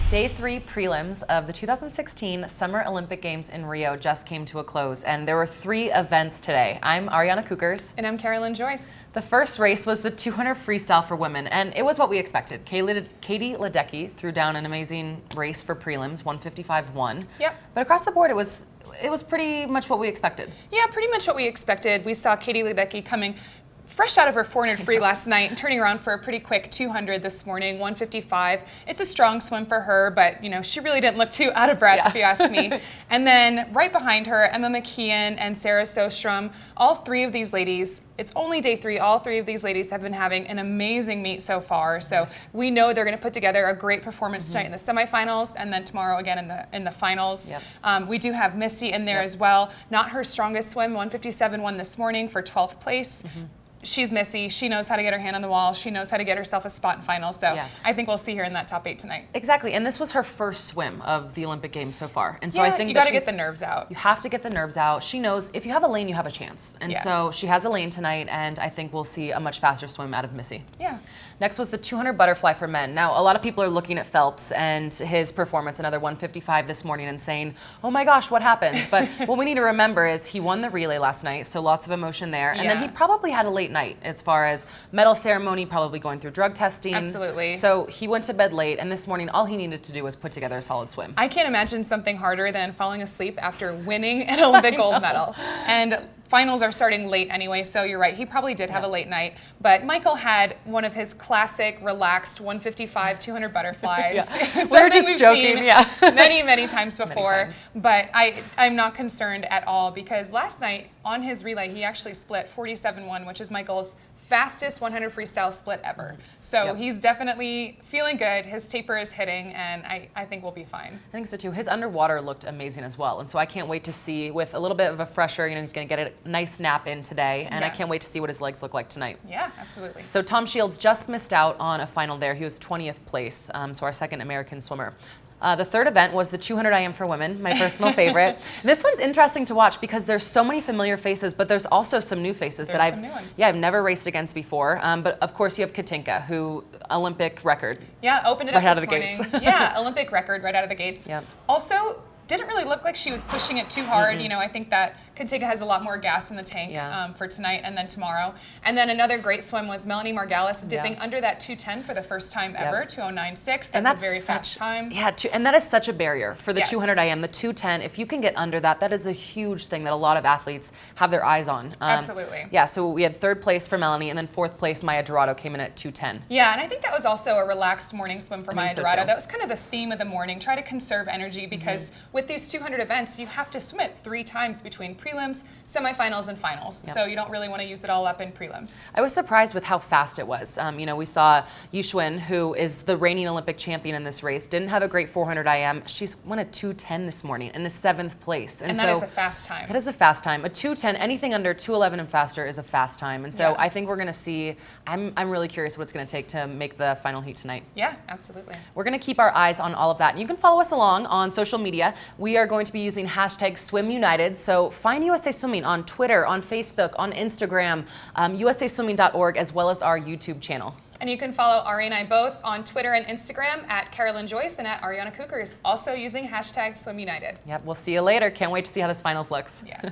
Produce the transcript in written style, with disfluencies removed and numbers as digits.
Day 3 prelims of the 2016 Summer Olympic Games in Rio just came to a close, and there were 3 events today. I'm Ariana Kukors. And I'm Joyce. The first race was the 200 freestyle for women, and it was what we expected. Katie Ledecky threw down an amazing race for prelims, 155.1. Yep. But across the board, it was pretty much what we expected. Yeah, pretty much what we expected. We saw Katie Ledecky coming fresh out of her 400 free last night and turning around for a pretty quick 200 this morning, 155. It's a strong swim for her, but she really didn't look too out of breath, if you ask me. And then right behind her, Emma McKeon and Sarah Sostrom, all 3 of these ladies, it's only day 3, all 3 of these ladies have been having an amazing meet so far. So we know they're going to put together a great performance tonight in the semifinals and then tomorrow again in the finals. Yep. We do have Missy in there as well. Not her strongest swim, 157.1 this morning for 12th place. She's Missy. She knows how to get her hand on the wall. She knows how to get herself a spot in finals. So I think we'll see her in that top 8 tonight. Exactly, and this was her first swim of the Olympic Games so far. And so I think you got to get the nerves out. You have to get the nerves out. She knows if you have a lane, you have a chance. And so she has a lane tonight, and I think we'll see a much faster swim out of Missy. Yeah. Next was the 200 butterfly for men. Now, a lot of people are looking at Phelps and his performance, another 155 this morning, and saying, oh my gosh, what happened? But what we need to remember is he won the relay last night, so lots of emotion there. And then he probably had a late night as far as medal ceremony, probably going through drug testing. Absolutely. So he went to bed late, and this morning all he needed to do was put together a solid swim. I can't imagine something harder than falling asleep after winning an Olympic gold medal. And finals are starting late anyway, so you're right. He probably did have a late night. But Michael had one of his classic, relaxed 155, 200 butterflies. We were just joking, many, many times before. But I'm not concerned at all because last night on his relay, he actually split 47.1, which is Michael's fastest 100 freestyle split ever. So he's definitely feeling good. His taper is hitting, and I think we'll be fine. I think so too. His underwater looked amazing as well, and so I can't wait to see, with a little bit of a fresher, he's going to get a nice nap in today, and I can't wait to see what his legs look like tonight. Yeah, absolutely. So Tom Shields just missed out on a final there. He was 20th place, so our second American swimmer. The third event was the 200 IM for women, my personal favorite. This one's interesting to watch because there's so many familiar faces, but there's also some new faces that I've never raced against before. But of course you have Katinka, who Olympic record. Yeah, opened it right up out of this the morning. gates. Yeah, Olympic record right out of the gates. Yep. Also, didn't really look like she was pushing it too hard. I think that Katinka has a lot more gas in the tank for tonight and then tomorrow. And then another great swim was Melanie Margalis dipping under that 210 for the first time ever, 209.6. That's a very fast time. Yeah, and that is such a barrier for the 200 IM. The 210, if you can get under that, that is a huge thing that a lot of athletes have their eyes on. Absolutely. Yeah, so we had 3rd place for Melanie, and then 4th place Maya Dorado came in at 210. Yeah, and I think that was also a relaxed morning swim for Maya Dorado. So that was kind of the theme of the morning. Try to conserve energy because with these 200 events, you have to swim it 3 times between prelims, semifinals, and finals. So you don't really want to use it all up in prelims. I was surprised with how fast it was. We saw Yishun, who is the reigning Olympic champion in this race, didn't have a great 400 IM. She's won a 210 this morning in the 7th place. And that is a fast time. That is a fast time. A 210, anything under 211 and faster is a fast time. And so I think we're going to see, I'm really curious what it's going to take to make the final heat tonight. Yeah, absolutely. We're going to keep our eyes on all of that. And you can follow us along on social media. We are going to be using #SwimUnited. So find USA Swimming on Twitter, on Facebook, on Instagram, usaswimming.org, as well as our YouTube channel. And you can follow Ari and I both on Twitter and Instagram at Carolyn Joyce and at Ariana Kukors, also using #SwimUnited. Yep, we'll see you later. Can't wait to see how this finals looks. Yeah.